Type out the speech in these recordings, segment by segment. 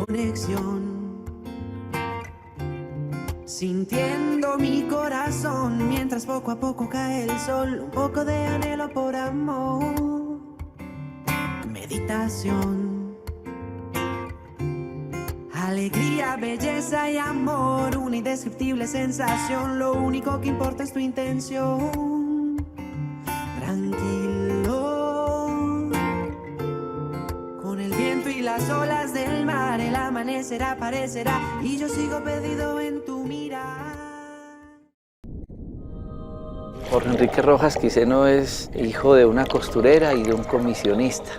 conexión, sintiendo mi corazón mientras poco a poco cae el sol. Un poco de anhelo por amor, meditación, alegría, belleza y amor, una indescriptible sensación. Lo único que importa es tu intención. Tranquilo, con el viento y las olas del mar, el amanecer aparecerá y yo sigo perdido en tu mirar. Jorge Enrique Rojas Quiseno es hijo de una costurera y de un comisionista.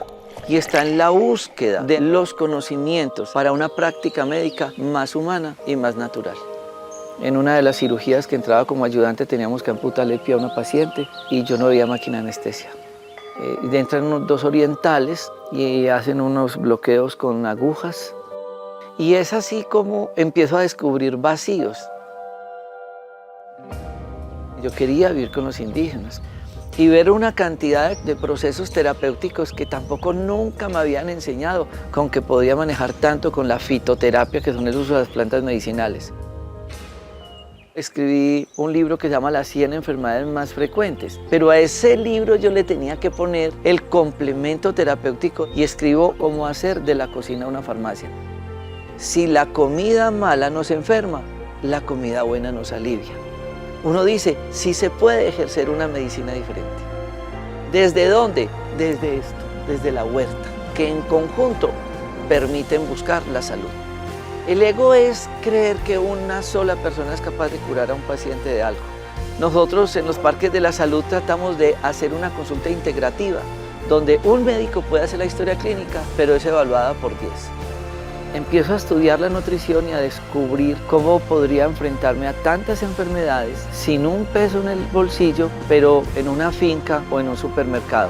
Y está en la búsqueda de los conocimientos para una práctica médica más humana y más natural. En una de las cirugías que entraba como ayudante teníamos que amputarle el pie a una paciente y yo no veía máquina de anestesia. Entran unos dos orientales y hacen unos bloqueos con agujas. Y es así como empiezo a descubrir vacíos. Yo quería vivir con los indígenas y ver una cantidad de procesos terapéuticos que tampoco nunca me habían enseñado, con que podía manejar tanto con la fitoterapia, que son el uso de las plantas medicinales. Escribí un libro que se llama Las 100 enfermedades más frecuentes, pero a ese libro yo le tenía que poner el complemento terapéutico y escribo cómo hacer de la cocina una farmacia. Si la comida mala nos enferma, la comida buena nos alivia. Uno dice, sí se puede ejercer una medicina diferente. ¿Desde dónde? Desde esto, desde la huerta, que en conjunto permiten buscar la salud. El ego es creer que una sola persona es capaz de curar a un paciente de algo. Nosotros en los parques de la salud tratamos de hacer una consulta integrativa, donde un médico puede hacer la historia clínica, pero es evaluada por 10. Empiezo a estudiar la nutrición y a descubrir cómo podría enfrentarme a tantas enfermedades sin un peso en el bolsillo, pero en una finca o en un supermercado.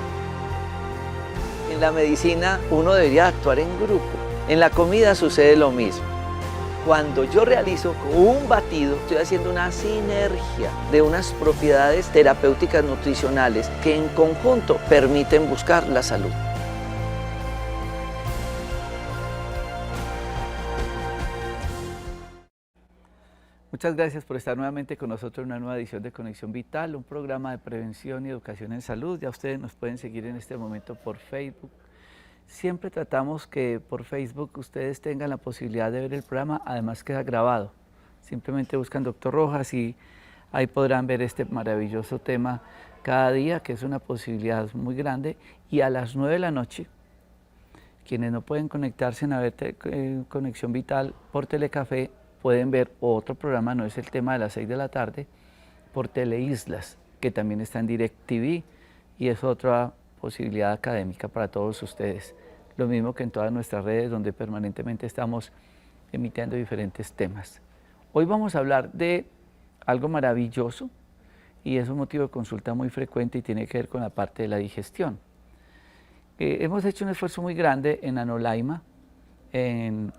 En la medicina uno debería actuar en grupo. En la comida sucede lo mismo. Cuando yo realizo un batido, estoy haciendo una sinergia de unas propiedades terapéuticas nutricionales que en conjunto permiten buscar la salud. Muchas gracias por estar nuevamente con nosotros en una nueva edición de Conexión Vital, un programa de prevención y educación en salud. Ya ustedes nos pueden seguir en este momento por Facebook. Siempre tratamos que por Facebook ustedes tengan la posibilidad de ver el programa, además queda grabado. Simplemente buscan Dr. Rojas y ahí podrán ver este maravilloso tema cada día, que es una posibilidad muy grande. Y a las 9 de la noche, quienes no pueden conectarse a ver Conexión Vital por Telecafé, pueden ver otro programa, no es el tema de las 6 de la tarde, por Teleislas, que también está en DirecTV y es otra posibilidad académica para todos ustedes. Lo mismo que en todas nuestras redes, donde permanentemente estamos emitiendo diferentes temas. Hoy vamos a hablar de algo maravilloso y es un motivo de consulta muy frecuente y tiene que ver con la parte de la digestión. Hemos hecho un esfuerzo muy grande en Anolaima, en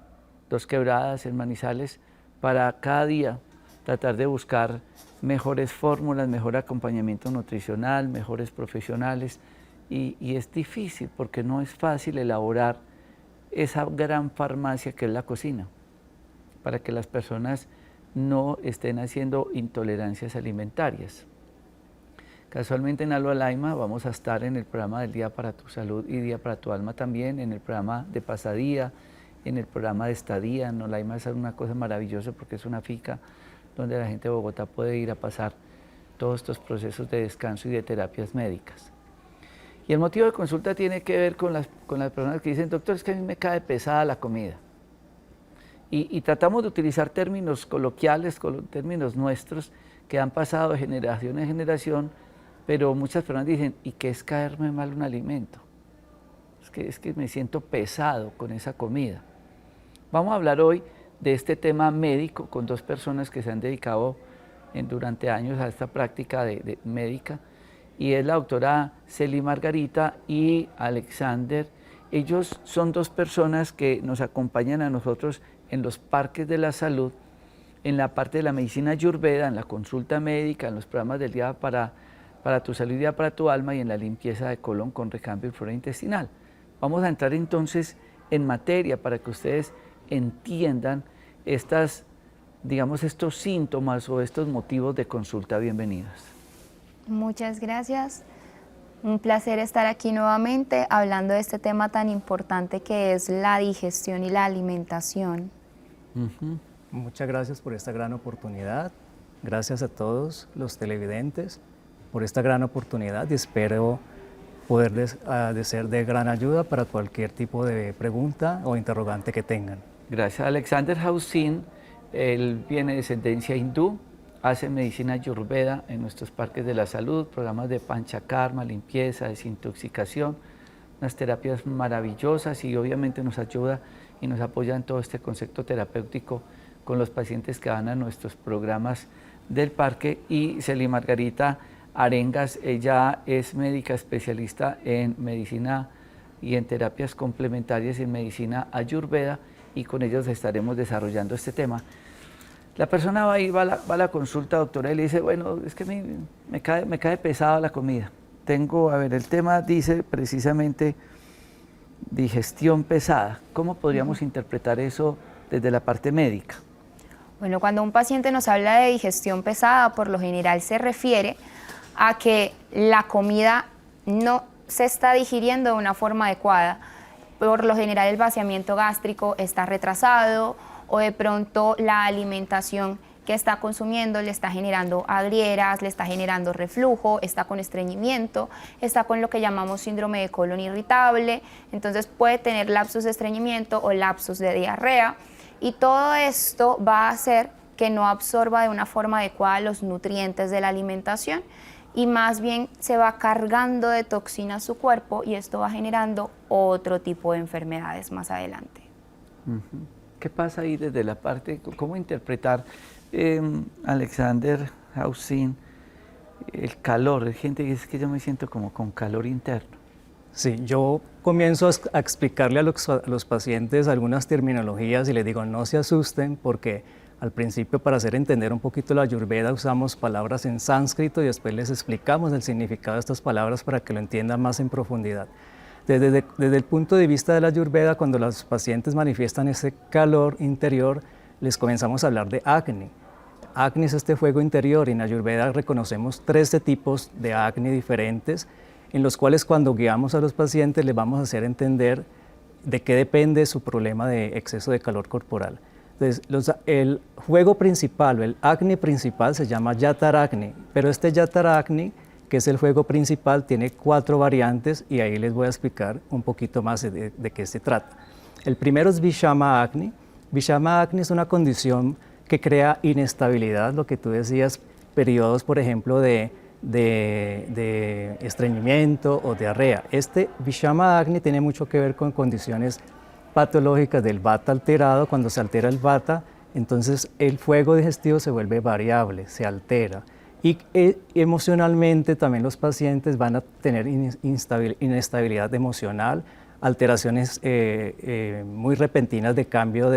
Dos Quebradas, en Manizales, para cada día tratar de buscar mejores fórmulas, mejor acompañamiento nutricional, mejores profesionales. Y es difícil porque no es fácil elaborar esa gran farmacia que es la cocina, para que las personas no estén haciendo intolerancias alimentarias. Casualmente en Anolaima vamos a estar en el programa del Día para tu Salud y Día para tu Alma también, en el programa de pasadía, en el programa de estadía. Anolaima es una cosa maravillosa porque es una finca donde la gente de Bogotá puede ir a pasar todos estos procesos de descanso y de terapias médicas. Y el motivo de consulta tiene que ver con las personas que dicen, doctor, es que a mí me cae pesada la comida. Y tratamos de utilizar términos coloquiales, términos nuestros, que han pasado de generación en generación, pero muchas personas dicen, ¿y qué es caerme mal un alimento? Es que me siento pesado con esa comida. Vamos a hablar hoy de este tema médico con dos personas que se han dedicado durante años a esta práctica de médica, y es la doctora Celi Margarita y Alexander. Ellos son dos personas que nos acompañan a nosotros en los parques de la salud, en la parte de la medicina ayurveda, en la consulta médica, en los programas del Día para tu Salud y Día para tu Alma y en la limpieza de colon con recambio y flora intestinal. Vamos a entrar entonces en materia para que ustedes entiendan estas, digamos, estos síntomas o estos motivos de consulta. Bienvenidas. Muchas gracias. Un placer estar aquí nuevamente hablando de este tema tan importante que es la digestión y la alimentación. Muchas gracias por esta gran oportunidad. Gracias a todos los televidentes por esta gran oportunidad y espero poderles de ser de gran ayuda para cualquier tipo de pregunta o interrogante que tengan. Gracias. Alexander Hausin, él viene de descendencia hindú, hace medicina ayurveda en nuestros parques de la salud, programas de panchakarma, limpieza, desintoxicación, unas terapias maravillosas y obviamente nos ayuda y nos apoya en todo este concepto terapéutico con los pacientes que van a nuestros programas del parque. Y Celi Margarita Arengas, ella es médica especialista en medicina y en terapias complementarias en medicina ayurveda y con ellos estaremos desarrollando este tema. La persona va a la consulta, doctora, y le dice, bueno, es que me cae pesada la comida. El tema dice precisamente digestión pesada. ¿Cómo podríamos interpretar eso desde la parte médica? Bueno, cuando un paciente nos habla de digestión pesada, por lo general se refiere a que la comida no se está digiriendo de una forma adecuada. Por lo general el vaciamiento gástrico está retrasado o de pronto la alimentación que está consumiendo le está generando agrieras, le está generando reflujo, está con estreñimiento, está con lo que llamamos síndrome de colon irritable, entonces puede tener lapsos de estreñimiento o lapsos de diarrea y todo esto va a hacer que no absorba de una forma adecuada los nutrientes de la alimentación y más bien se va cargando de toxinas su cuerpo y esto va generando otro tipo de enfermedades más adelante. ¿Qué pasa ahí desde la parte, cómo interpretar, Alexander Hausin, el calor? Hay gente que dice que yo me siento como con calor interno. Sí, yo comienzo a explicarle a los pacientes algunas terminologías y les digo no se asusten porque al principio para hacer entender un poquito la Ayurveda usamos palabras en sánscrito y después les explicamos el significado de estas palabras para que lo entiendan más en profundidad. Desde el punto de vista de la Ayurveda, cuando los pacientes manifiestan ese calor interior, les comenzamos a hablar de Agni. Agni es este fuego interior y en Ayurveda reconocemos 13 tipos de Agni diferentes en los cuales cuando guiamos a los pacientes les vamos a hacer entender de qué depende su problema de exceso de calor corporal. Entonces, el fuego principal, o el Agni principal se llama Yataragni, pero este Yataragni, que es el fuego principal, tiene 4 variantes y ahí les voy a explicar un poquito más de qué se trata. El primero es Vishama Agni. Vishama Agni es una condición que crea inestabilidad, lo que tú decías, periodos, por ejemplo, de estreñimiento o diarrea. Este Vishama Agni tiene mucho que ver con condiciones patológicas del vata alterado. Cuando se altera el vata, entonces el fuego digestivo se vuelve variable, se altera. Y emocionalmente también los pacientes van a tener inestabilidad emocional, alteraciones muy repentinas de cambio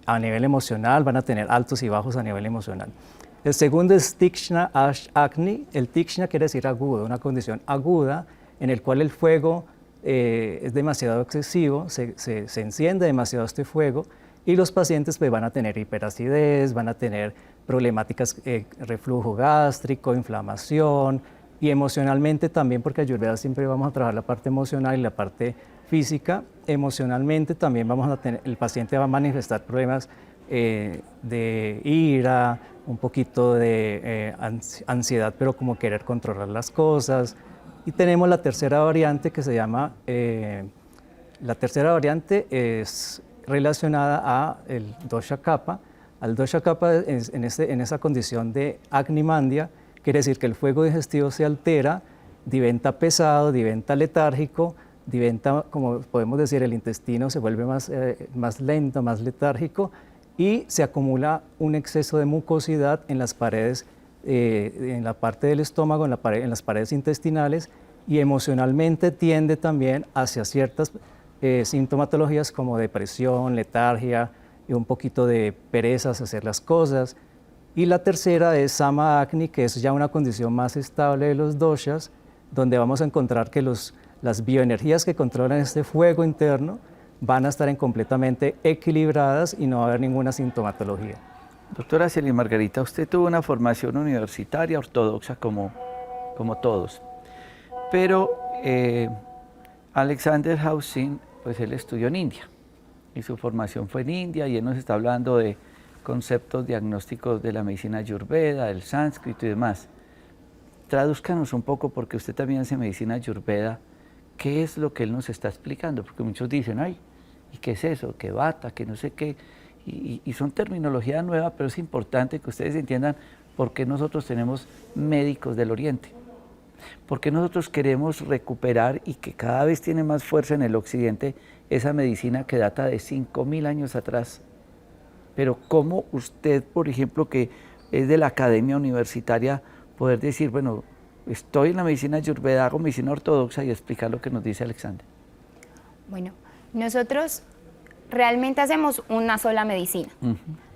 a nivel emocional, van a tener altos y bajos a nivel emocional. El segundo es Tikshna Agni. El Tikshna quiere decir agudo, una condición aguda en el cual el fuego es demasiado excesivo, se enciende demasiado este fuego y los pacientes pues, van a tener hiperacidez, van a tener problemáticas, reflujo gástrico, inflamación y emocionalmente también, porque Ayurveda siempre vamos a trabajar la parte emocional y la parte física. Emocionalmente también vamos a tener, el paciente va a manifestar problemas de ira, un poquito de ansiedad, pero como querer controlar las cosas. Y tenemos la tercera variante que se llama, la tercera variante es relacionada a el dosha kapha. Al dosha kapha en esa condición de agnimandia, quiere decir que el fuego digestivo se altera, diventa pesado, diventa letárgico, diventa, como podemos decir, el intestino se vuelve más lento, más letárgico y se acumula un exceso de mucosidad en las paredes, en la parte del estómago, en las paredes intestinales y emocionalmente tiende también hacia ciertas sintomatologías como depresión, letargia y un poquito de perezas hacer las cosas. Y la tercera es Sama Agni, que es ya una condición más estable de los doshas, donde vamos a encontrar que las bioenergías que controlan este fuego interno van a estar completamente equilibradas y no va a haber ninguna sintomatología. Doctora Celia Margarita, usted tuvo una formación universitaria ortodoxa como todos, pero Alexander Hausin, pues él estudió en India y su formación fue en India y él nos está hablando de conceptos diagnósticos de la medicina ayurveda, del sánscrito y demás. Tradúzcanos un poco, porque usted también hace medicina ayurveda, ¿qué es lo que él nos está explicando? Porque muchos dicen, ay, ¿y qué es eso? ¿Qué bata? ¿Qué no sé qué? Y son terminología nueva, pero es importante que ustedes entiendan por qué nosotros tenemos médicos del Oriente. ¿Por qué nosotros queremos recuperar y que cada vez tiene más fuerza en el Occidente esa medicina que data de 5.000 años atrás? Pero ¿cómo usted, por ejemplo, que es de la academia universitaria, poder decir, bueno, estoy en la medicina ayurveda, hago medicina ortodoxa y explicar lo que nos dice Alexander? Bueno, nosotros realmente hacemos una sola medicina.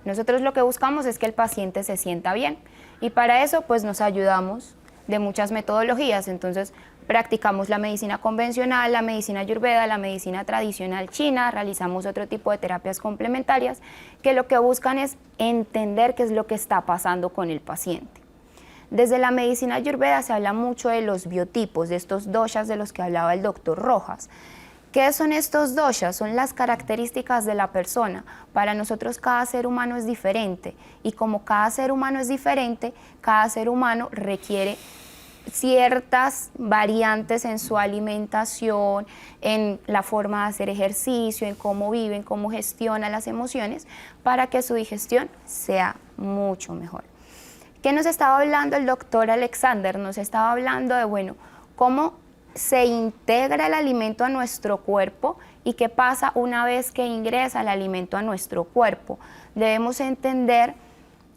Nosotros lo que buscamos es que el paciente se sienta bien y para eso pues nos ayudamos de muchas metodologías. Entonces practicamos la medicina convencional, la medicina ayurveda, la medicina tradicional china, realizamos otro tipo de terapias complementarias que lo que buscan es entender qué es lo que está pasando con el paciente. Desde la medicina ayurveda se habla mucho de los biotipos, de estos doshas de los que hablaba el doctor Rojas. ¿Qué son estos doshas? Son las características de la persona. Para nosotros cada ser humano es diferente y como cada ser humano es diferente, cada ser humano requiere ciertas variantes en su alimentación, en la forma de hacer ejercicio, en cómo vive, en cómo gestiona las emociones, para que su digestión sea mucho mejor. ¿Qué nos estaba hablando el doctor Alexander? Nos estaba hablando de, bueno, cómo se integra el alimento a nuestro cuerpo y qué pasa una vez que ingresa el alimento a nuestro cuerpo. Debemos entender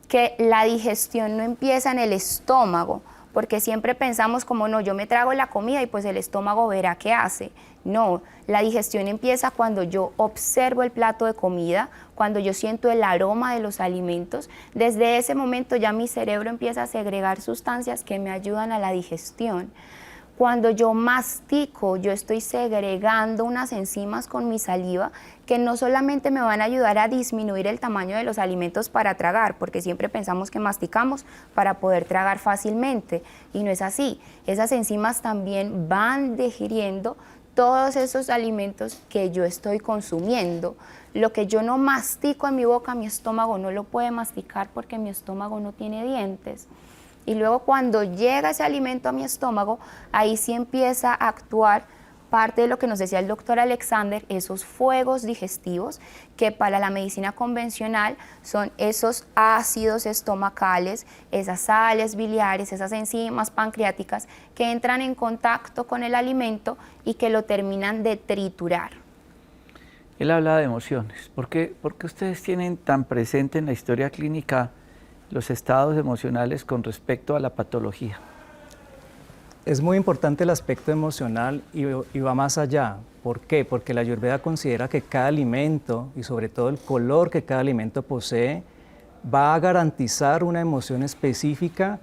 que la digestión no empieza en el estómago, porque siempre pensamos como no, yo me trago la comida y pues el estómago verá qué hace. No, la digestión empieza cuando yo observo el plato de comida, cuando yo siento el aroma de los alimentos. Desde ese momento ya mi cerebro empieza a segregar sustancias que me ayudan a la digestión. Cuando yo mastico, yo estoy segregando unas enzimas con mi saliva que no solamente me van a ayudar a disminuir el tamaño de los alimentos para tragar, porque siempre pensamos que masticamos para poder tragar fácilmente, y no es así. Esas enzimas también van digiriendo todos esos alimentos que yo estoy consumiendo. Lo que yo no mastico en mi boca, mi estómago no lo puede masticar porque mi estómago no tiene dientes. Y luego cuando llega ese alimento a mi estómago, ahí sí empieza a actuar parte de lo que nos decía el doctor Alexander, esos fuegos digestivos, que para la medicina convencional son esos ácidos estomacales, esas sales biliares, esas enzimas pancreáticas que entran en contacto con el alimento y que lo terminan de triturar. Él hablaba de emociones. ¿Por qué ustedes tienen tan presente en la historia clínica los estados emocionales con respecto a la patología? Es muy importante el aspecto emocional y va más allá. ¿Por qué? Porque la Ayurveda considera que cada alimento y sobre todo el color que cada alimento posee va a garantizar una emoción específica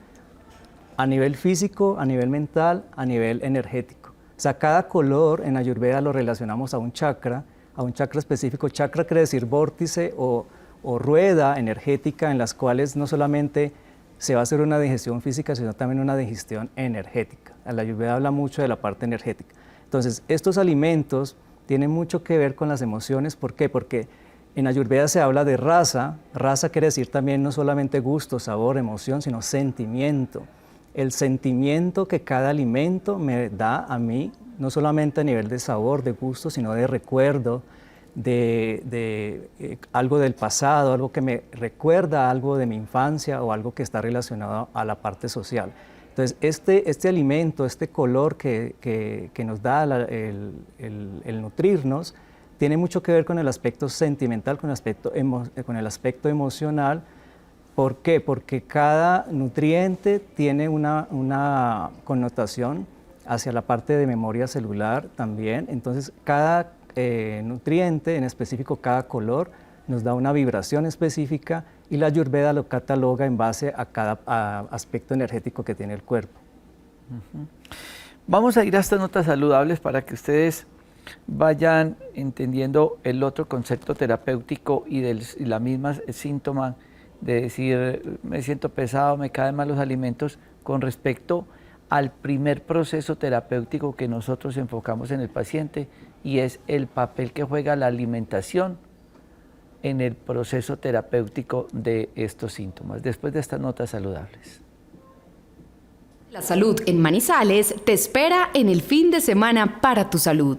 a nivel físico, a nivel mental, a nivel energético. O sea, cada color en Ayurveda lo relacionamos a un chakra específico. Chakra quiere decir vórtice o rueda energética en las cuales no solamente se va a hacer una digestión física, sino también una digestión energética. La Ayurveda habla mucho de la parte energética. Entonces, estos alimentos tienen mucho que ver con las emociones. ¿Por qué? Porque en Ayurveda se habla de rasa. Rasa quiere decir también no solamente gusto, sabor, emoción, sino sentimiento. El sentimiento que cada alimento me da a mí, no solamente a nivel de sabor, de gusto, sino de recuerdo, de algo del pasado, algo que me recuerda algo de mi infancia o algo que está relacionado a la parte social. Entonces, este alimento, este color que nos da el nutrirnos, tiene mucho que ver con el aspecto sentimental, con el aspecto emocional. ¿Por qué? Porque cada nutriente tiene una connotación hacia la parte de memoria celular también. Entonces, cada nutriente, en específico cada color, nos da una vibración específica y la Ayurveda lo cataloga en base a cada aspecto energético que tiene el cuerpo. Vamos a ir a estas notas saludables para que ustedes vayan entendiendo el otro concepto terapéutico y la misma síntoma de decir me siento pesado, me caen mal los alimentos, con respecto al primer proceso terapéutico que nosotros enfocamos en el paciente, y es el papel que juega la alimentación en el proceso terapéutico de estos síntomas, después de estas notas saludables. La Salud en Manizales te espera en el fin de semana para tu salud.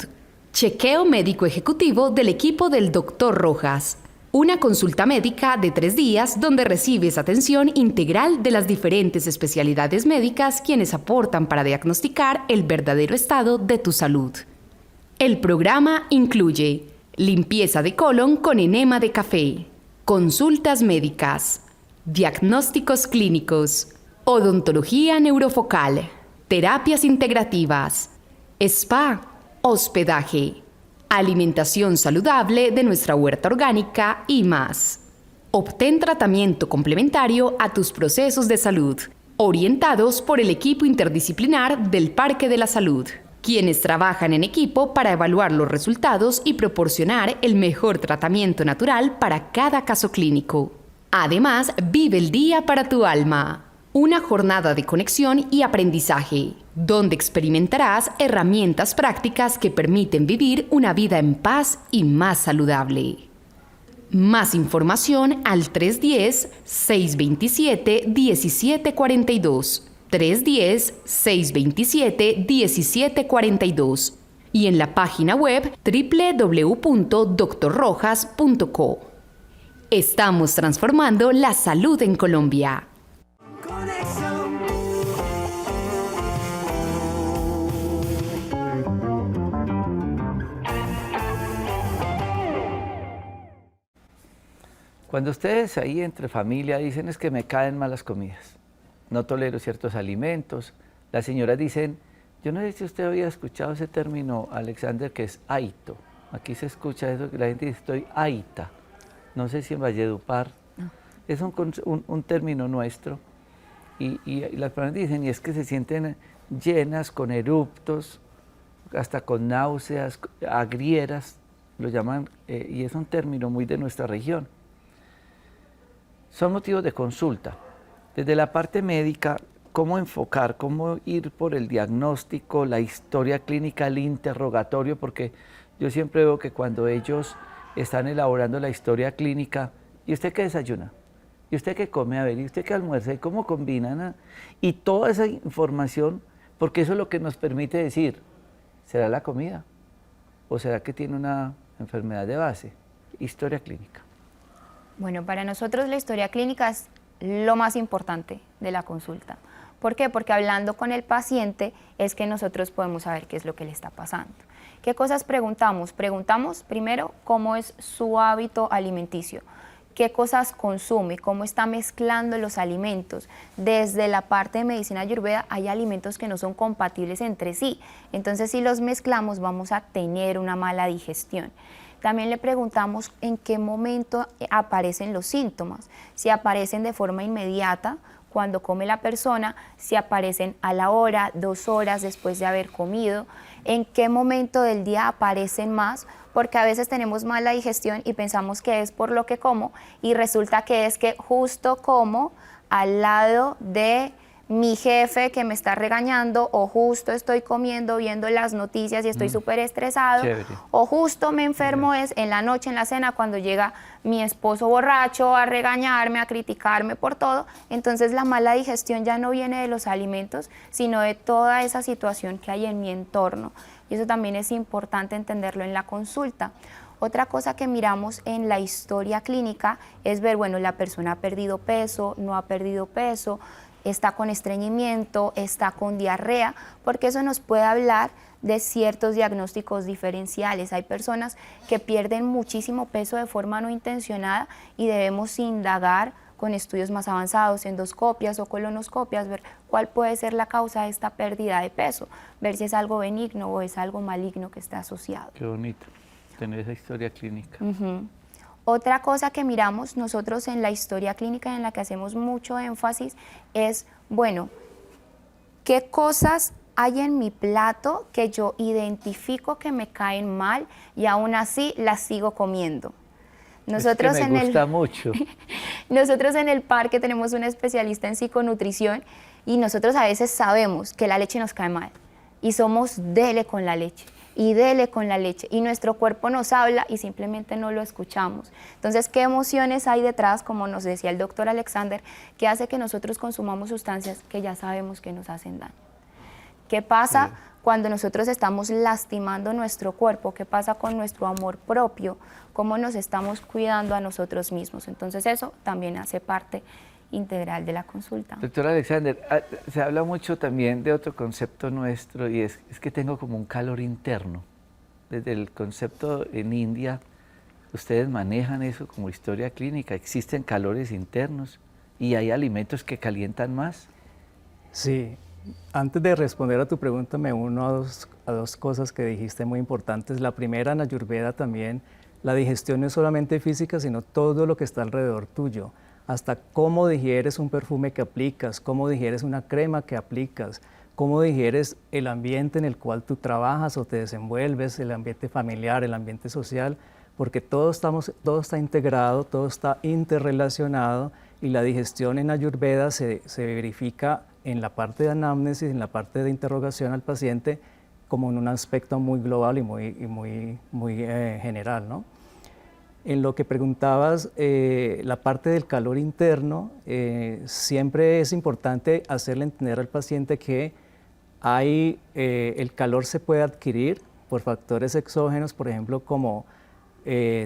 Chequeo médico ejecutivo del equipo del Dr. Rojas. Una consulta médica de 3 días donde recibes atención integral de las diferentes especialidades médicas quienes aportan para diagnosticar el verdadero estado de tu salud. El programa incluye limpieza de colon con enema de café, consultas médicas, diagnósticos clínicos, odontología neurofocal, terapias integrativas, spa, hospedaje, alimentación saludable de nuestra huerta orgánica y más. Obtén tratamiento complementario a tus procesos de salud, orientados por el equipo interdisciplinar del Parque de la Salud, quienes trabajan en equipo para evaluar los resultados y proporcionar el mejor tratamiento natural para cada caso clínico. Además, vive el día para tu alma. Una jornada de conexión y aprendizaje, donde experimentarás herramientas prácticas que permiten vivir una vida en paz y más saludable. Más información al 310-627-1742, 310-627-1742 y en la página web www.drrojas.co. Estamos transformando la salud en Colombia. Conexión. Cuando ustedes ahí entre familia dicen es que me caen mal las comidas, no tolero ciertos alimentos, las señoras dicen, yo no sé si usted había escuchado ese término, Alexander, que es aito. Aquí se escucha eso, que la gente dice estoy aita. No sé si en Valledupar. No. Es un término nuestro. Y las personas dicen, y es que se sienten llenas, con eruptos, hasta con náuseas, agrieras, lo llaman, y es un término muy de nuestra región. Son motivos de consulta. Desde la parte médica, cómo enfocar, cómo ir por el diagnóstico, la historia clínica, el interrogatorio, porque yo siempre veo que cuando ellos están elaborando la historia clínica, ¿y usted qué desayuna? ¿Y usted qué come? A ver, ¿y usted qué almuerza? ¿Y cómo combinan? Y toda esa información, porque eso es lo que nos permite decir, ¿será la comida? ¿O será que tiene una enfermedad de base? Historia clínica. Bueno, para nosotros la historia clínica es lo más importante de la consulta. ¿Por qué? Porque hablando con el paciente es que nosotros podemos saber qué es lo que le está pasando. ¿Qué cosas preguntamos? Preguntamos primero cómo es su hábito alimenticio, qué cosas consume, cómo está mezclando los alimentos. Desde la parte de medicina ayurveda hay alimentos que no son compatibles entre sí, entonces si los mezclamos vamos a tener una mala digestión. También le preguntamos en qué momento aparecen los síntomas, si aparecen de forma inmediata, cuando come la persona, si aparecen a la hora, 2 horas después de haber comido, en qué momento del día aparecen más, porque a veces tenemos mala digestión y pensamos que es por lo que como y resulta que es que justo como al lado de mi jefe que me está regañando, o justo estoy comiendo viendo las noticias y estoy súper estresado, o justo me enfermo es en la noche, en la cena, cuando llega mi esposo borracho a regañarme, a criticarme por todo. Entonces la mala digestión ya no viene de los alimentos, sino de toda esa situación que hay en mi entorno. Y eso también es importante entenderlo en la consulta. Otra cosa que miramos en la historia clínica es ver, bueno, la persona ha perdido peso, no ha perdido peso, está con estreñimiento, está con diarrea, porque eso nos puede hablar de ciertos diagnósticos diferenciales. Hay personas que pierden muchísimo peso de forma no intencionada y debemos indagar con estudios más avanzados, endoscopias o colonoscopias, ver cuál puede ser la causa de esta pérdida de peso, ver si es algo benigno o es algo maligno que está asociado. Qué bonito tener esa historia clínica. Otra cosa que miramos nosotros en la historia clínica, en la que hacemos mucho énfasis, es, bueno, ¿qué cosas hay en mi plato que yo identifico que me caen mal y aún así las sigo comiendo? Nosotros, es que me gusta mucho. Nosotros en el parque tenemos un especialista en psiconutrición y nosotros a veces sabemos que la leche nos cae mal y somos dele con la leche y dele con la leche y nuestro cuerpo nos habla y simplemente no lo escuchamos. Entonces, ¿qué emociones hay detrás, como nos decía el doctor Alexander, que hace que nosotros consumamos sustancias que ya sabemos que nos hacen daño? ¿Qué pasa cuando nosotros estamos lastimando nuestro cuerpo? ¿Qué pasa con nuestro amor propio? ¿Cómo nos estamos cuidando a nosotros mismos? Entonces eso también hace parte integral de la consulta. Doctor Alexander, se habla mucho también de otro concepto nuestro y es que tengo como un calor interno. Desde el concepto en India, ustedes manejan eso como historia clínica, existen calores internos y hay alimentos que calientan más. Sí, antes de responder a tu pregunta me uno a dos cosas que dijiste muy importantes. La primera, en Ayurveda también, la digestión no es solamente física, sino todo lo que está alrededor tuyo. Hasta cómo digieres un perfume que aplicas, cómo digieres una crema que aplicas, cómo digieres el ambiente en el cual tú trabajas o te desenvuelves, el ambiente familiar, el ambiente social, porque todo está integrado, todo está interrelacionado y la digestión en Ayurveda se verifica en la parte de anamnesis, en la parte de interrogación al paciente, como en un aspecto muy global y muy general, ¿no? En lo que preguntabas, la parte del calor interno, siempre es importante hacerle entender al paciente que el calor se puede adquirir por factores exógenos, por ejemplo, como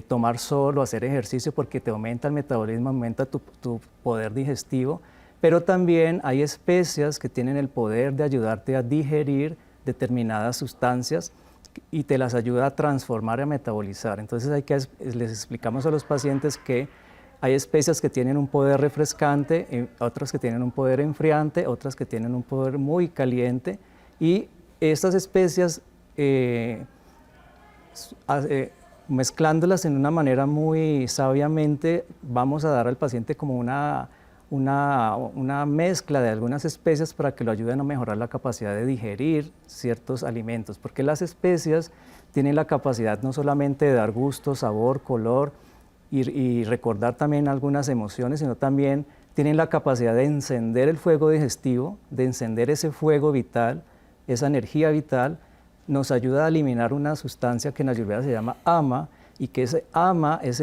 tomar sol o hacer ejercicio, porque te aumenta el metabolismo, aumenta tu poder digestivo, pero también hay especias que tienen el poder de ayudarte a digerir determinadas sustancias y te las ayuda a transformar y a metabolizar. Entonces les explicamos a los pacientes que hay especias que tienen un poder refrescante, otras que tienen un poder enfriante, otras que tienen un poder muy caliente, y estas especias mezclándolas en una manera muy sabiamente, vamos a dar al paciente como una mezcla de algunas especias para que lo ayuden a mejorar la capacidad de digerir ciertos alimentos, porque las especias tienen la capacidad no solamente de dar gusto, sabor, color y recordar también algunas emociones, sino también tienen la capacidad de encender el fuego digestivo, de encender ese fuego vital, esa energía vital. Nos ayuda a eliminar una sustancia que en Ayurveda se llama ama, y que ese ama es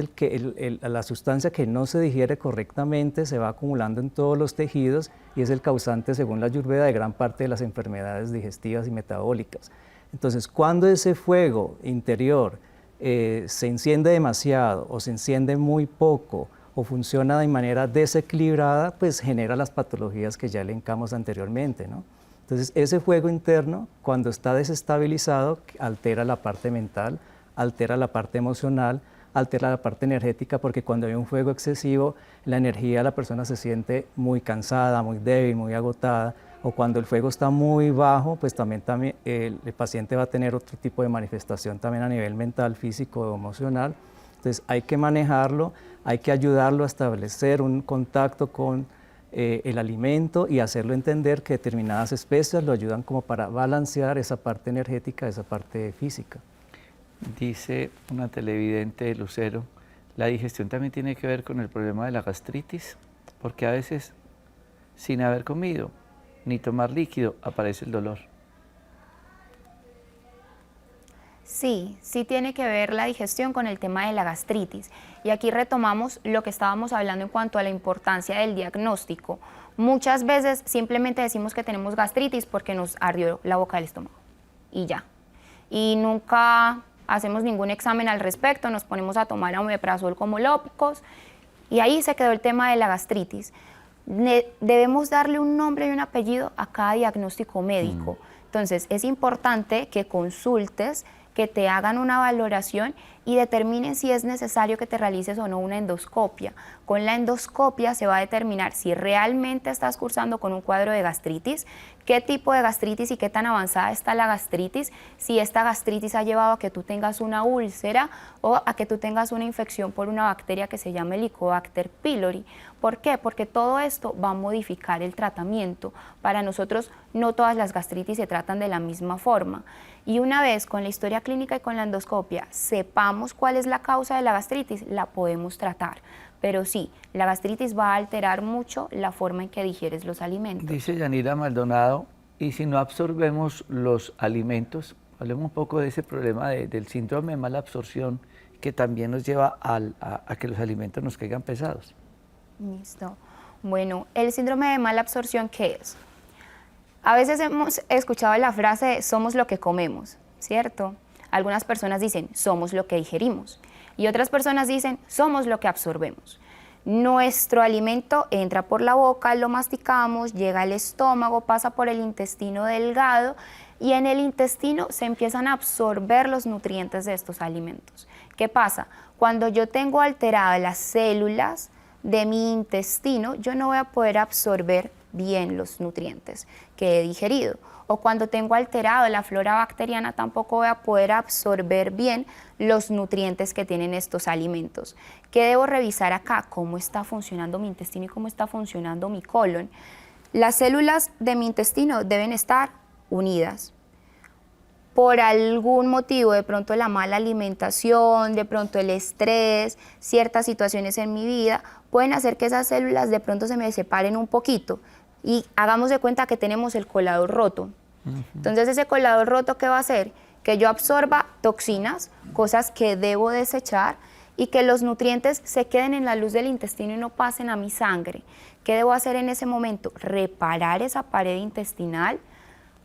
la sustancia que no se digiere correctamente, se va acumulando en todos los tejidos y es el causante, según la Ayurveda, de gran parte de las enfermedades digestivas y metabólicas. Entonces, cuando ese fuego interior se enciende demasiado o se enciende muy poco o funciona de manera desequilibrada, pues genera las patologías que ya elencamos anteriormente, ¿no? Entonces, ese fuego interno, cuando está desestabilizado, altera la parte mental, altera la parte emocional, altera la parte energética, porque cuando hay un fuego excesivo, la energía de la persona se siente muy cansada, muy débil, muy agotada, o cuando el fuego está muy bajo, pues también el paciente va a tener otro tipo de manifestación también a nivel mental, físico o emocional. Entonces hay que manejarlo, hay que ayudarlo a establecer un contacto con el alimento y hacerlo entender que determinadas especias lo ayudan como para balancear esa parte energética, esa parte física. Dice una televidente de Lucero, la digestión también tiene que ver con el problema de la gastritis, porque a veces sin haber comido ni tomar líquido aparece el dolor. Sí, sí tiene que ver la digestión con el tema de la gastritis. Y aquí retomamos lo que estábamos hablando en cuanto a la importancia del diagnóstico. Muchas veces simplemente decimos que tenemos gastritis porque nos ardió la boca del estómago y ya. Y nunca hacemos ningún examen al respecto, nos ponemos a tomar omeprazol como locos y ahí se quedó el tema de la gastritis. Debemos darle un nombre y un apellido a cada diagnóstico médico. Entonces, es importante que consultes, que te hagan una valoración y determinen si es necesario que te realices o no una endoscopia. Con la endoscopia se va a determinar si realmente estás cursando con un cuadro de gastritis, qué tipo de gastritis y qué tan avanzada está la gastritis, si esta gastritis ha llevado a que tú tengas una úlcera o a que tú tengas una infección por una bacteria que se llama Helicobacter pylori. ¿Por qué? Porque todo esto va a modificar el tratamiento. Para nosotros no todas las gastritis se tratan de la misma forma. Y una vez con la historia clínica y con la endoscopia sepamos cuál es la causa de la gastritis, la podemos tratar. Pero sí, la gastritis va a alterar mucho la forma en que digieres los alimentos. Dice Yanira Maldonado, y si no absorbemos los alimentos, hablemos un poco de ese problema del síndrome de mala absorción que también nos lleva a que los alimentos nos caigan pesados. Listo. Bueno, el síndrome de mala absorción, ¿qué es? A veces hemos escuchado la frase somos lo que comemos, ¿cierto? Algunas personas dicen somos lo que digerimos y otras personas dicen somos lo que absorbemos. Nuestro alimento entra por la boca, lo masticamos, llega al estómago, pasa por el intestino delgado y en el intestino se empiezan a absorber los nutrientes de estos alimentos. ¿Qué pasa? Cuando yo tengo alteradas las células de mi intestino, yo no voy a poder absorber bien los nutrientes que he digerido. O cuando tengo alterado la flora bacteriana, tampoco voy a poder absorber bien los nutrientes que tienen estos alimentos. ¿Qué debo revisar acá? ¿Cómo está funcionando mi intestino y cómo está funcionando mi colon? Las células de mi intestino deben estar unidas. Por algún motivo, de pronto la mala alimentación, de pronto el estrés, ciertas situaciones en mi vida, pueden hacer que esas células de pronto se me separen un poquito y hagamos de cuenta que tenemos el colador roto. Entonces ese colador roto, ¿qué va a hacer? Que yo absorba toxinas, cosas que debo desechar y que los nutrientes se queden en la luz del intestino y no pasen a mi sangre. ¿Qué debo hacer en ese momento? Reparar esa pared intestinal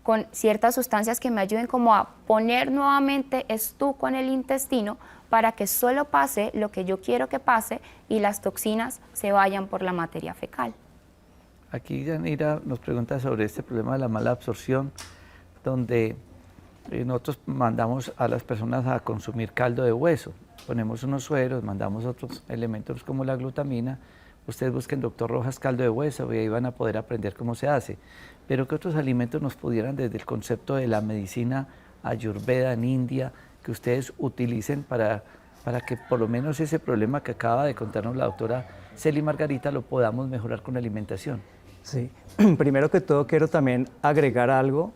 con ciertas sustancias que me ayuden como a poner nuevamente estuco en el intestino para que solo pase lo que yo quiero que pase y las toxinas se vayan por la materia fecal. Aquí Yanira nos pregunta sobre este problema de la mala absorción, donde nosotros mandamos a las personas a consumir caldo de hueso, ponemos unos sueros, mandamos otros elementos como la glutamina. Ustedes busquen Dr. Rojas caldo de hueso y ahí van a poder aprender cómo se hace. Pero ¿qué otros alimentos nos pudieran, desde el concepto de la medicina ayurveda en India, que ustedes utilicen para que por lo menos ese problema que acaba de contarnos la doctora Celi Margarita lo podamos mejorar con la alimentación? Sí, primero que todo quiero también agregar algo.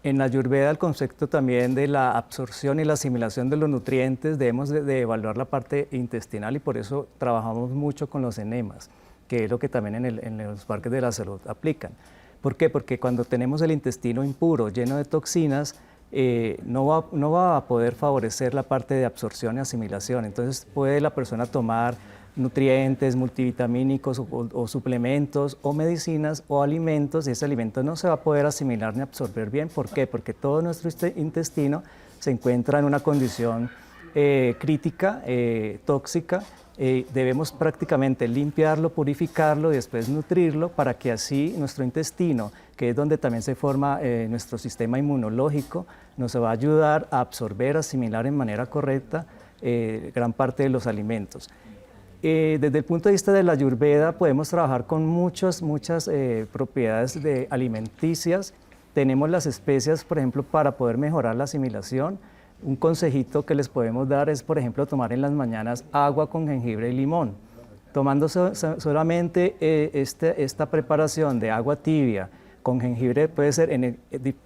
En la Ayurveda el concepto también de la absorción y la asimilación de los nutrientes, debemos de evaluar la parte intestinal y por eso trabajamos mucho con los enemas, que es lo que también en los parques de la salud aplican. ¿Por qué? Porque cuando tenemos el intestino impuro, lleno de toxinas, no va a poder favorecer la parte de absorción y asimilación. Entonces puede la persona tomar nutrientes, multivitamínicos o suplementos o medicinas o alimentos y ese alimento no se va a poder asimilar ni absorber bien. ¿Por qué? Porque todo nuestro intestino se encuentra en una condición crítica, tóxica. Debemos prácticamente limpiarlo, purificarlo y después nutrirlo para que así nuestro intestino, que es donde también se forma nuestro sistema inmunológico, nos va a ayudar a absorber, asimilar en manera correcta gran parte de los alimentos. Desde el punto de vista de la Ayurveda podemos trabajar con muchas propiedades alimenticias. Tenemos las especias, por ejemplo, para poder mejorar la asimilación. Un consejito que les podemos dar es, por ejemplo, tomar en las mañanas agua con jengibre y limón. Tomando solamente esta preparación de agua tibia con jengibre, puede ser,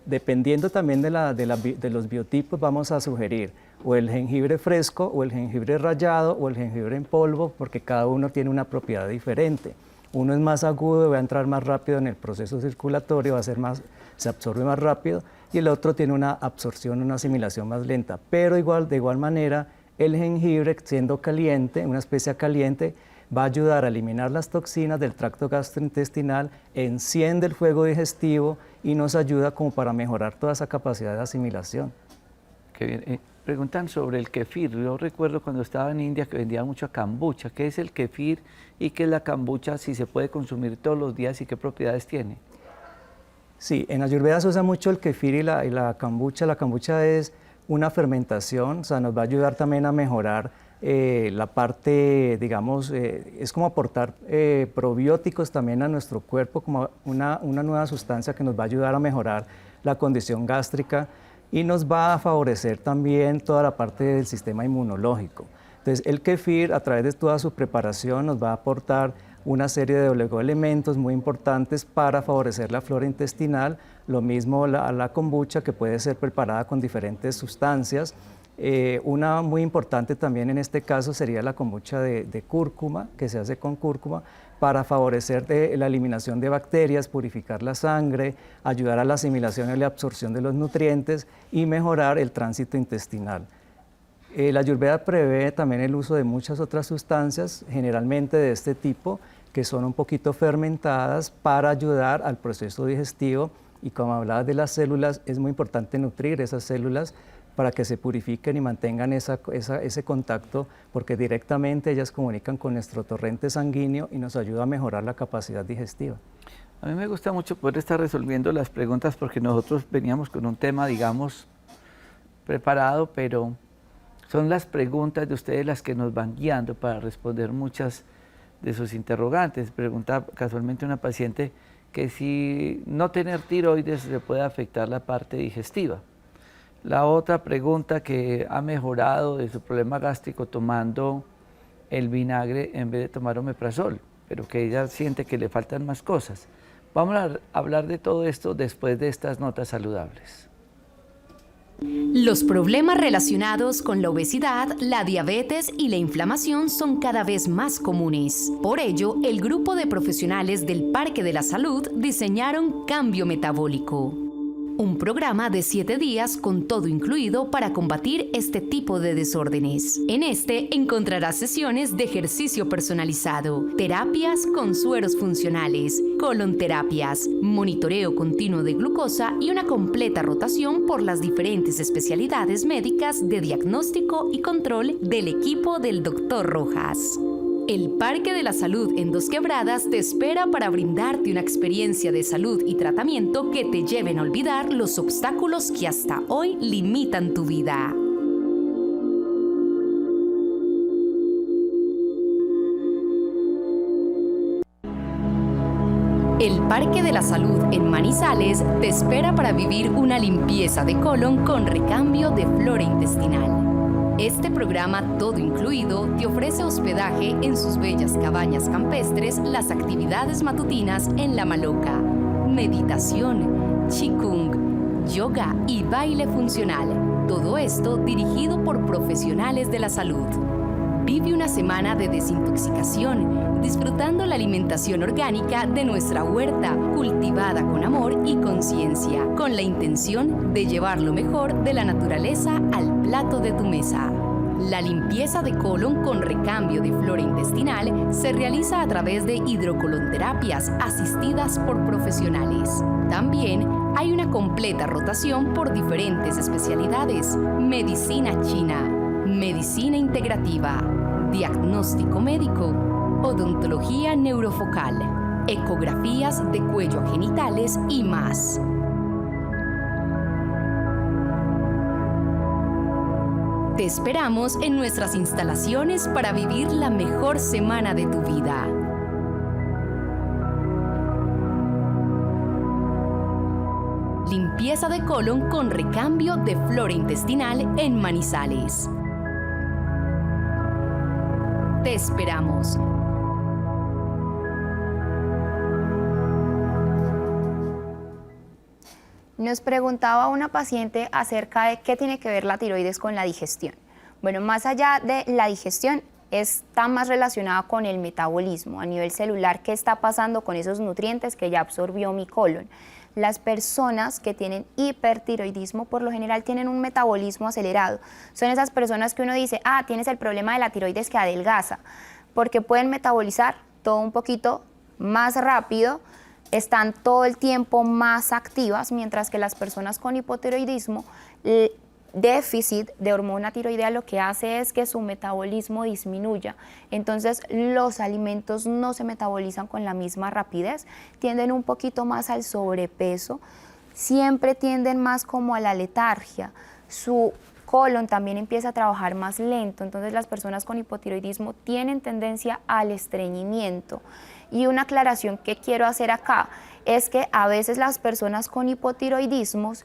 dependiendo también de los biotipos, vamos a sugerir o el jengibre fresco, o el jengibre rallado, o el jengibre en polvo, porque cada uno tiene una propiedad diferente. Uno es más agudo, va a entrar más rápido en el proceso circulatorio, se absorbe más rápido, y el otro tiene una absorción, una asimilación más lenta. Pero de igual manera, el jengibre, siendo caliente, una especie caliente, va a ayudar a eliminar las toxinas del tracto gastrointestinal, enciende el fuego digestivo y nos ayuda como para mejorar toda esa capacidad de asimilación. Qué bien. Preguntan sobre el kefir. Yo recuerdo cuando estaba en India que vendía mucho kombucha. ¿Qué es el kefir y qué es la kombucha? Si se puede consumir todos los días y qué propiedades tiene. Sí, en Ayurveda se usa mucho el kefir y la kombucha. La kombucha es una fermentación, o sea, nos va a ayudar también a mejorar la parte, digamos, es como aportar probióticos también a nuestro cuerpo, como una nueva sustancia que nos va a ayudar a mejorar la condición gástrica y nos va a favorecer también toda la parte del sistema inmunológico. Entonces, el kéfir, a través de toda su preparación, nos va a aportar una serie de oligoelementos muy importantes para favorecer la flora intestinal, lo mismo la kombucha, que puede ser preparada con diferentes sustancias. Una muy importante también en este caso sería la kombucha de cúrcuma, que se hace con cúrcuma, para favorecer la eliminación de bacterias, purificar la sangre, ayudar a la asimilación y la absorción de los nutrientes y mejorar el tránsito intestinal. La Ayurveda prevé también el uso de muchas otras sustancias, generalmente de este tipo, que son un poquito fermentadas para ayudar al proceso digestivo, y como hablabas de las células, es muy importante nutrir esas células para que se purifiquen y mantengan ese contacto, porque directamente ellas comunican con nuestro torrente sanguíneo y nos ayuda a mejorar la capacidad digestiva. A mí me gusta mucho poder estar resolviendo las preguntas porque nosotros veníamos con un tema, digamos, preparado, pero son las preguntas de ustedes las que nos van guiando para responder muchas de sus interrogantes. Pregunta casualmente una paciente que si no tener tiroides le puede afectar la parte digestiva. La otra pregunta, que ha mejorado de su problema gástrico tomando el vinagre en vez de tomar omeprazol, pero que ella siente que le faltan más cosas. Vamos a hablar de todo esto después de estas notas saludables. Los problemas relacionados con la obesidad, la diabetes y la inflamación son cada vez más comunes. Por ello, el grupo de profesionales del Parque de la Salud diseñaron Cambio Metabólico, un programa de 7 días con todo incluido para combatir este tipo de desórdenes. En este encontrarás sesiones de ejercicio personalizado, terapias con sueros funcionales, colonterapias, monitoreo continuo de glucosa y una completa rotación por las diferentes especialidades médicas de diagnóstico y control del equipo del Dr. Rojas. El Parque de la Salud en Dos Quebradas te espera para brindarte una experiencia de salud y tratamiento que te lleven a olvidar los obstáculos que hasta hoy limitan tu vida. El Parque de la Salud en Manizales te espera para vivir una limpieza de colon con recambio de flora intestinal. Este programa, todo incluido, te ofrece hospedaje en sus bellas cabañas campestres, las actividades matutinas en La Maloca, meditación, qigong, yoga y baile funcional. Todo esto dirigido por profesionales de la salud. Vive una semana de desintoxicación, disfrutando la alimentación orgánica de nuestra huerta, cultivada con amor y conciencia, con la intención de llevar lo mejor de la naturaleza al plato de tu mesa. La limpieza de colon con recambio de flora intestinal se realiza a través de hidrocolonterapias asistidas por profesionales. También hay una completa rotación por diferentes especialidades: medicina china, medicina integrativa, diagnóstico médico, odontología neurofocal, ecografías de cuello a genitales y más. Te esperamos en nuestras instalaciones para vivir la mejor semana de tu vida. Limpieza de colon con recambio de flora intestinal en Manizales. Te esperamos. Nos preguntaba una paciente acerca de qué tiene que ver la tiroides con la digestión. Bueno, más allá de la digestión, está más relacionada con el metabolismo a nivel celular. ¿Qué está pasando con esos nutrientes que ya absorbió mi colon? Las personas que tienen hipertiroidismo por lo general tienen un metabolismo acelerado. Son esas personas que uno dice, tienes el problema de la tiroides que adelgaza, porque pueden metabolizar todo un poquito más rápido, están todo el tiempo más activas, mientras que las personas con hipotiroidismo, el déficit de hormona tiroidea lo que hace es que su metabolismo disminuya. Entonces los alimentos no se metabolizan con la misma rapidez, tienden un poquito más al sobrepeso, siempre tienden más como a la letargia. Su colon también empieza a trabajar más lento, entonces las personas con hipotiroidismo tienen tendencia al estreñimiento. Y una aclaración que quiero hacer acá es que a veces las personas con hipotiroidismos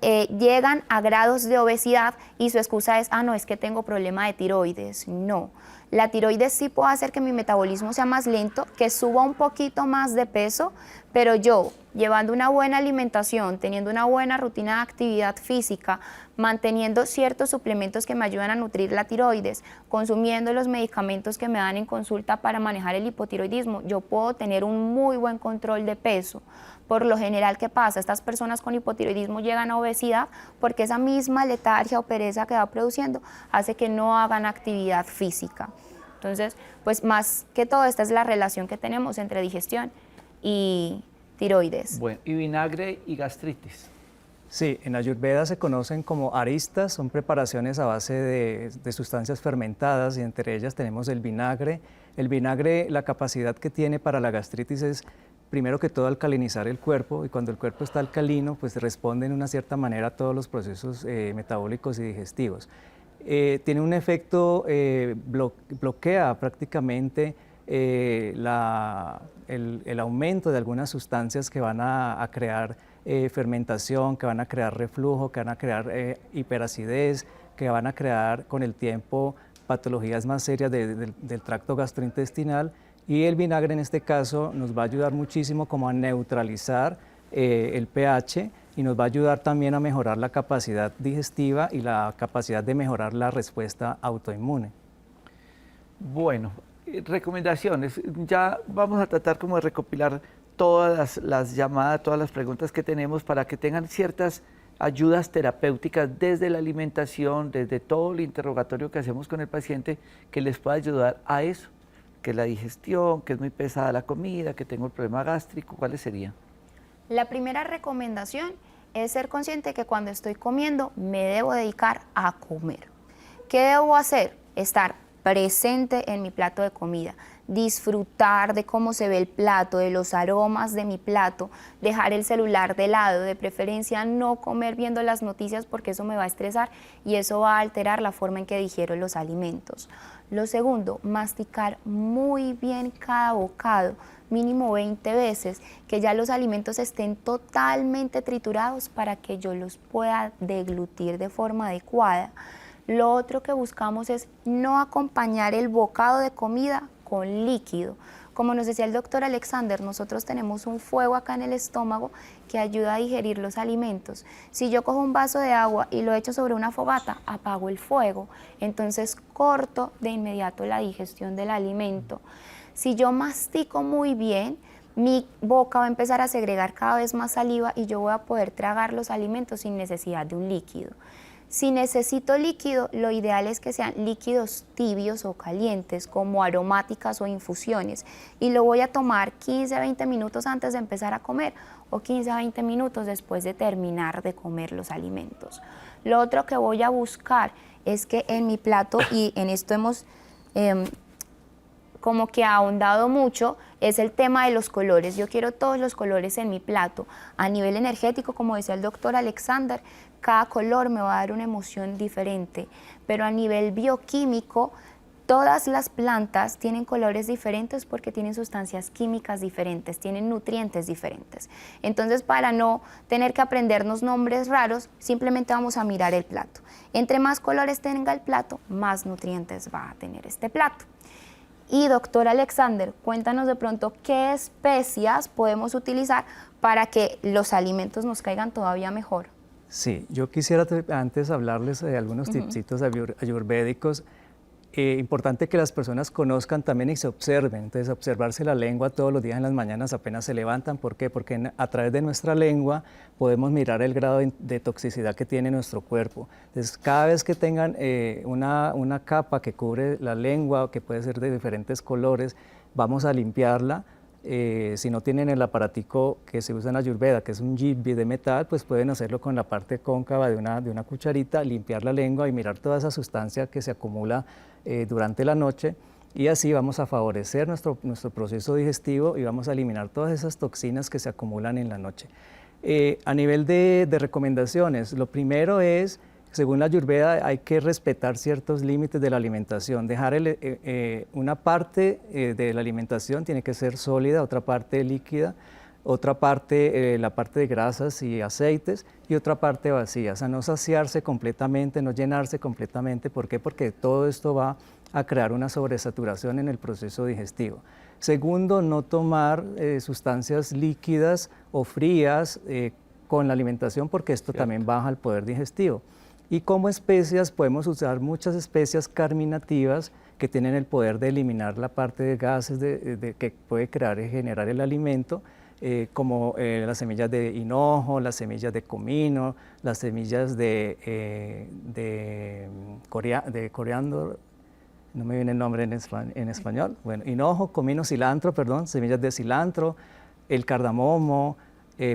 llegan a grados de obesidad y su excusa es, no, es que tengo problema de tiroides. No, la tiroides sí puede hacer que mi metabolismo sea más lento, que suba un poquito más de peso, pero yo, llevando una buena alimentación, teniendo una buena rutina de actividad física, manteniendo ciertos suplementos que me ayudan a nutrir la tiroides, consumiendo los medicamentos que me dan en consulta para manejar el hipotiroidismo, yo puedo tener un muy buen control de peso. Por lo general, ¿qué pasa? Estas personas con hipotiroidismo llegan a obesidad porque esa misma letargia o pereza que va produciendo hace que no hagan actividad física. Entonces, pues más que todo, esta es la relación que tenemos entre digestión y tiroides. Bueno, y vinagre y gastritis. Sí, en Ayurveda se conocen como aristas, son preparaciones a base de sustancias fermentadas y entre ellas tenemos el vinagre. El vinagre, la capacidad que tiene para la gastritis es primero que todo alcalinizar el cuerpo y cuando el cuerpo está alcalino pues responde en una cierta manera a todos los procesos metabólicos y digestivos. Tiene un efecto, bloquea prácticamente el aumento de algunas sustancias que van a crear fermentación, que van a crear reflujo, que van a crear hiperacidez, que van a crear con el tiempo patologías más serias del tracto gastrointestinal. Y el vinagre en este caso nos va a ayudar muchísimo como a neutralizar el pH y nos va a ayudar también a mejorar la capacidad digestiva y la capacidad de mejorar la respuesta autoinmune. Bueno, recomendaciones. Ya vamos a tratar como de recopilar todas las llamadas, todas las preguntas que tenemos para que tengan ciertas ayudas terapéuticas desde la alimentación, desde todo el interrogatorio que hacemos con el paciente que les pueda ayudar a eso. Que es la digestión, que es muy pesada la comida, que tengo el problema gástrico, ¿cuáles serían? La primera recomendación es ser consciente que cuando estoy comiendo me debo dedicar a comer. ¿Qué debo hacer? Estar presente en mi plato de comida, disfrutar de cómo se ve el plato, de los aromas de mi plato, dejar el celular de lado, de preferencia no comer viendo las noticias porque eso me va a estresar y eso va a alterar la forma en que digiero los alimentos. Lo segundo, masticar muy bien cada bocado, mínimo 20 veces, que ya los alimentos estén totalmente triturados para que yo los pueda deglutir de forma adecuada. Lo otro que buscamos es no acompañar el bocado de comida con líquido. Como nos decía el doctor Alexander, nosotros tenemos un fuego acá en el estómago que ayuda a digerir los alimentos. Si yo cojo un vaso de agua y lo echo sobre una fogata, apago el fuego, entonces corto de inmediato la digestión del alimento. Si yo mastico muy bien, mi boca va a empezar a segregar cada vez más saliva y yo voy a poder tragar los alimentos sin necesidad de un líquido. Si necesito líquido, lo ideal es que sean líquidos tibios o calientes, como aromáticas o infusiones, y lo voy a tomar 15 a 20 minutos antes de empezar a comer o 15 a 20 minutos después de terminar de comer los alimentos. Lo otro que voy a buscar es que en mi plato, y en esto hemos como que ahondado mucho, es el tema de los colores. Yo quiero todos los colores en mi plato. A nivel energético, como decía el doctor Alexander, cada color me va a dar una emoción diferente, pero a nivel bioquímico, todas las plantas tienen colores diferentes porque tienen sustancias químicas diferentes, tienen nutrientes diferentes. Entonces, para no tener que aprendernos nombres raros, simplemente vamos a mirar el plato. Entre más colores tenga el plato, más nutrientes va a tener este plato. Y doctor Alexander, cuéntanos de pronto qué especias podemos utilizar para que los alimentos nos caigan todavía mejor. Sí, yo quisiera antes hablarles de algunos tipsitos ayurvédicos. Importante que las personas conozcan también y se observen. Entonces, observarse la lengua todos los días en las mañanas apenas se levantan. ¿Por qué? Porque a través de nuestra lengua podemos mirar el grado de toxicidad que tiene nuestro cuerpo. Entonces, cada vez que tengan una capa que cubre la lengua, que puede ser de diferentes colores, vamos a limpiarla. Si no tienen el aparatico que se usa en Ayurveda, que es un jibbi de metal, pues pueden hacerlo con la parte cóncava de una cucharita, limpiar la lengua y mirar toda esa sustancia que se acumula durante la noche, y así vamos a favorecer nuestro proceso digestivo y vamos a eliminar todas esas toxinas que se acumulan en la noche. A nivel de recomendaciones, lo primero es Según la Ayurveda hay que respetar ciertos límites de la alimentación, dejar una parte de la alimentación tiene que ser sólida, otra parte líquida, otra parte, la parte de grasas y aceites, y otra parte vacía, o sea, no saciarse completamente, no llenarse completamente. ¿Por qué? Porque todo esto va a crear una sobresaturación en el proceso digestivo. Segundo, no tomar sustancias líquidas o frías con la alimentación, porque esto también baja el poder digestivo. Y como especias podemos usar muchas especias carminativas que tienen el poder de eliminar la parte de gases que puede crear y generar el alimento, como las semillas de hinojo, las semillas de comino, las semillas de coriandro, no me viene el nombre en español, bueno, hinojo, comino, cilantro, perdón, semillas de cilantro, el cardamomo.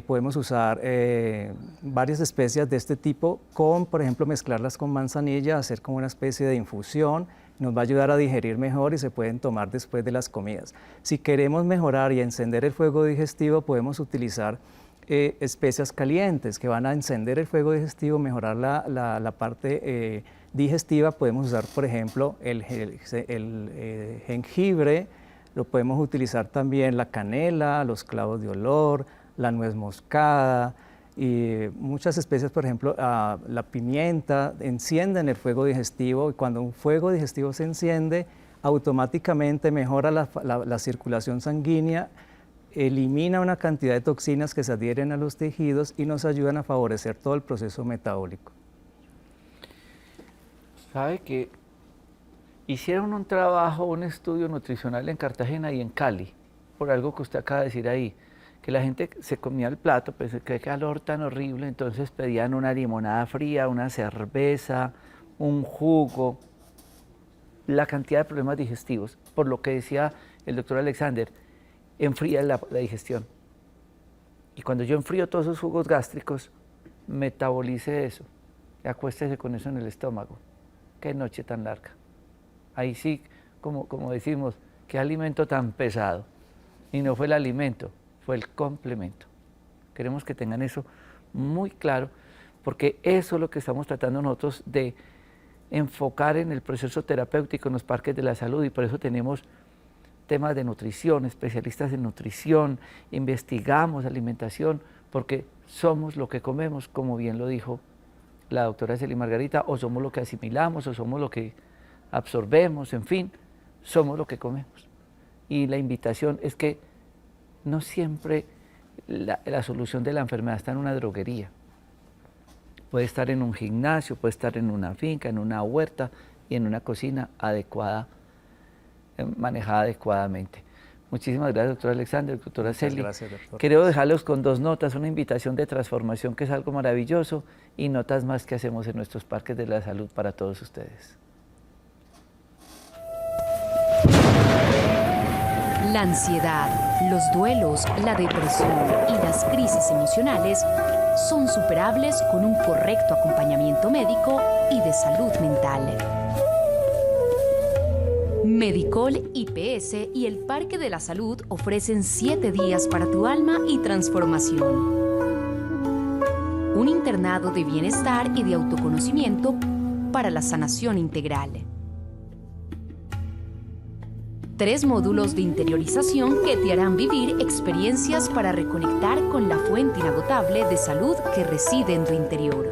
Podemos usar varias especias de este tipo por ejemplo, mezclarlas con manzanilla, hacer como una especie de infusión, nos va a ayudar a digerir mejor y se pueden tomar después de las comidas. Si queremos mejorar y encender el fuego digestivo, podemos utilizar especias calientes que van a encender el fuego digestivo, mejorar la parte digestiva. Podemos usar, por ejemplo, el jengibre, lo podemos utilizar también la canela, los clavos de olor, la nuez moscada y muchas especias, por ejemplo, la pimienta, encienden el fuego digestivo, y cuando un fuego digestivo se enciende, automáticamente mejora la circulación sanguínea, elimina una cantidad de toxinas que se adhieren a los tejidos y nos ayudan a favorecer todo el proceso metabólico. ¿Sabe que hicieron un trabajo, un estudio nutricional en Cartagena y en Cali, por algo que usted acaba de decir ahí? Que la gente se comía el plato, pues qué calor tan horrible, entonces pedían una limonada fría, una cerveza, un jugo, la cantidad de problemas digestivos, por lo que decía el doctor Alexander, enfría la digestión. Y cuando yo enfrío todos esos jugos gástricos, metabolice eso, y acuéstese con eso en el estómago. Qué noche tan larga. Ahí sí, como decimos, qué alimento tan pesado. Y no fue el alimento, fue el complemento. Queremos que tengan eso muy claro, porque eso es lo que estamos tratando nosotros de enfocar en el proceso terapéutico en los parques de la salud, y por eso tenemos temas de nutrición, especialistas en nutrición, investigamos alimentación, porque somos lo que comemos, como bien lo dijo la doctora Celi Margarita, o somos lo que asimilamos, o somos lo que absorbemos, en fin, somos lo que comemos. Y la invitación es que no siempre la solución de la enfermedad está en una droguería. Puede estar en un gimnasio, puede estar en una finca, en una huerta y en una cocina adecuada, manejada adecuadamente. Muchísimas gracias, doctor Alexander, doctora Celi. Gracias, doctor. Quiero dejarlos con dos notas, una invitación de transformación, que es algo maravilloso, y notas más que hacemos en nuestros parques de la salud para todos ustedes. La ansiedad, los duelos, la depresión y las crisis emocionales son superables con un correcto acompañamiento médico y de salud mental. Medicol IPS y el Parque de la Salud ofrecen 7 días para tu alma y transformación. Un internado de bienestar y de autoconocimiento para la sanación integral. 3 módulos de interiorización que te harán vivir experiencias para reconectar con la fuente inagotable de salud que reside en tu interior.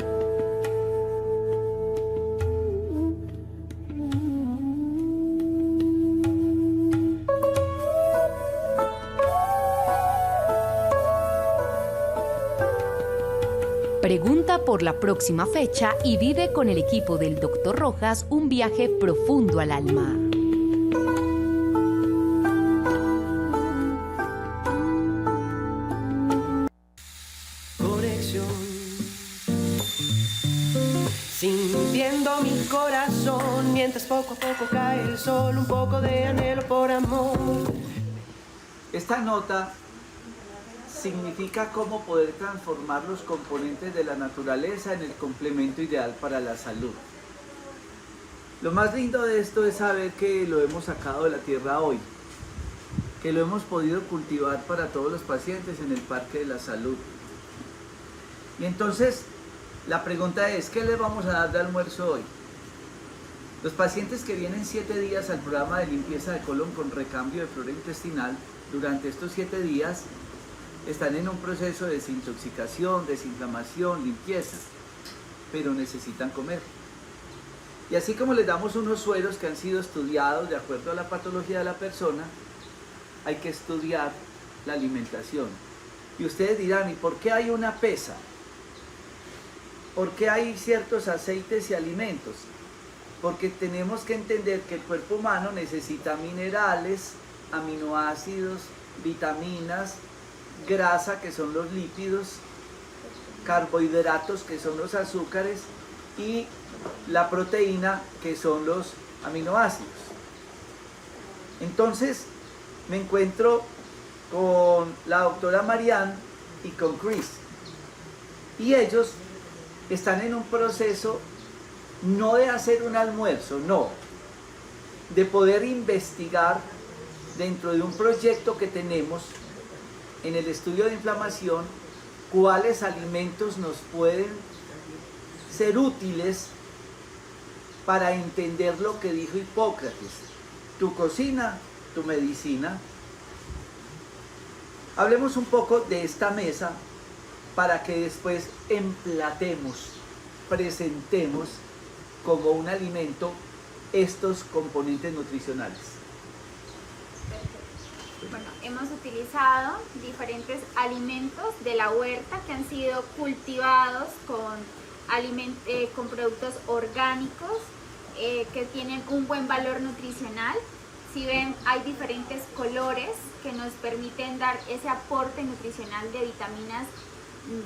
Pregunta por la próxima fecha y vive con el equipo del Dr. Rojas un viaje profundo al alma. Sintiendo mi corazón, mientras poco a poco cae el sol, un poco de anhelo por amor. Esta nota significa cómo poder transformar los componentes de la naturaleza en el complemento ideal para la salud. Lo más lindo de esto es saber que lo hemos sacado de la tierra hoy, que lo hemos podido cultivar para todos los pacientes en el Parque de la Salud. Y entonces La pregunta es, ¿qué les vamos a dar de almuerzo hoy? Los pacientes que vienen 7 días al programa de limpieza de colon con recambio de flora intestinal, durante estos 7 días están en un proceso de desintoxicación, desinflamación, limpieza, pero necesitan comer. Y así como les damos unos sueros que han sido estudiados de acuerdo a la patología de la persona, hay que estudiar la alimentación. Y ustedes dirán, ¿y por qué hay una pesa? ¿Por qué hay ciertos aceites y alimentos? Porque tenemos que entender que el cuerpo humano necesita minerales, aminoácidos, vitaminas, grasa, que son los lípidos, carbohidratos, que son los azúcares, y la proteína, que son los aminoácidos. Entonces, me encuentro con la doctora Marianne y con Chris. Y ellos están en un proceso no de hacer un almuerzo, no, de poder investigar dentro de un proyecto que tenemos en el estudio de inflamación cuáles alimentos nos pueden ser útiles para entender lo que dijo Hipócrates: tu cocina, tu medicina. Hablemos un poco de esta mesa para que después emplatemos, presentemos como un alimento estos componentes nutricionales. Bueno, hemos utilizado diferentes alimentos de la huerta que han sido cultivados con productos orgánicos que tienen un buen valor nutricional. Si ven, hay diferentes colores que nos permiten dar ese aporte nutricional de vitaminas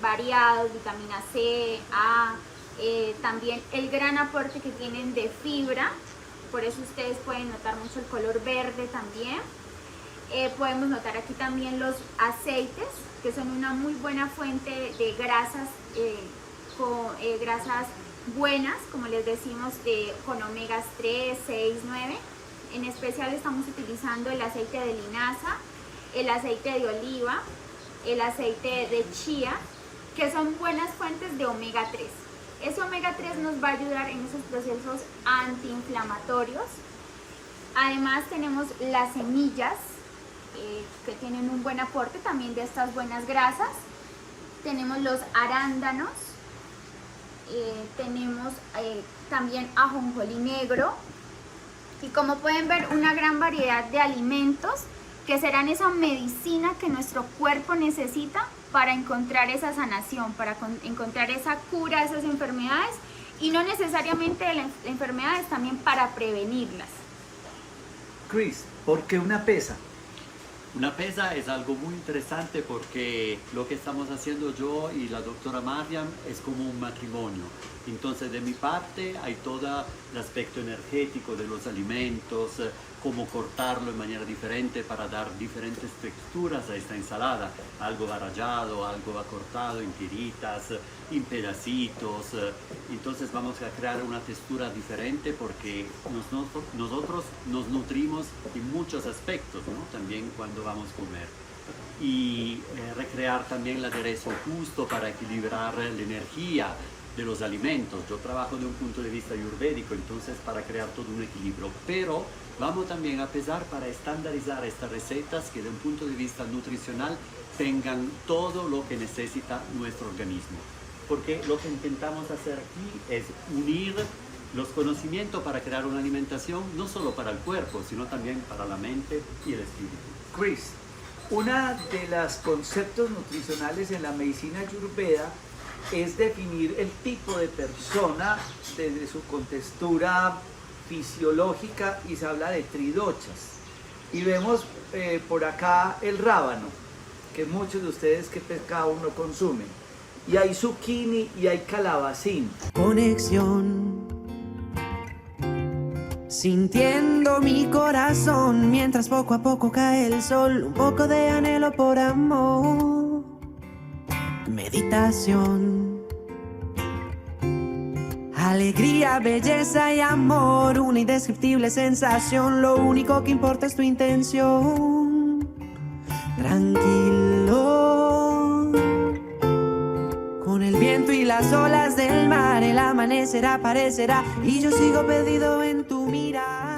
variados, vitamina C, A, también el gran aporte que tienen de fibra, por eso ustedes pueden notar mucho el color verde también. Podemos notar aquí también los aceites, que son una muy buena fuente de grasas, grasas buenas, como les decimos, con omegas 3, 6, 9. En especial estamos utilizando el aceite de linaza, el aceite de oliva, el aceite de chía, que son buenas fuentes de omega 3. Ese omega 3 nos va a ayudar en esos procesos antiinflamatorios. Además tenemos las semillas, que tienen un buen aporte también de estas buenas grasas. Tenemos los arándanos, tenemos también ajonjolí negro, y como pueden ver, una gran variedad de alimentos que serán esa medicina que nuestro cuerpo necesita para encontrar esa sanación, para encontrar esa cura de esas enfermedades, y no necesariamente de las enfermedades, también para prevenirlas. Chris, ¿por qué una pesa? Una pesa es algo muy interesante porque lo que estamos haciendo yo y la doctora Mariam es como un matrimonio. Entonces, de mi parte hay todo el aspecto energético de los alimentos, cómo cortarlo de manera diferente para dar diferentes texturas a esta ensalada. Algo va rallado, algo va cortado en tiritas, en pedacitos. Entonces vamos a crear una textura diferente porque nosotros nos nutrimos en muchos aspectos, ¿no? También cuando vamos a comer. Y recrear también el aderezo justo para equilibrar la energía de los alimentos. Yo trabajo de un punto de vista ayurvédico, entonces para crear todo un equilibrio, pero vamos también a pesar para estandarizar estas recetas que de un punto de vista nutricional tengan todo lo que necesita nuestro organismo, porque lo que intentamos hacer aquí es unir los conocimientos para crear una alimentación no solo para el cuerpo, sino también para la mente y el espíritu. Chris, una de los conceptos nutricionales en la medicina ayurveda es definir el tipo de persona desde su contextura fisiológica, y se habla de tridochas. Y vemos por acá el rábano, que muchos de ustedes que pescado no consumen. Y hay zucchini y hay calabacín. Conexión, sintiendo mi corazón mientras poco a poco cae el sol. Un poco de anhelo por amor. Meditación, alegría, belleza y amor, una indescriptible sensación. Lo único que importa es tu intención. Tranquilo, con el viento y las olas del mar. El amanecer aparecerá y yo sigo perdido en tu mirada.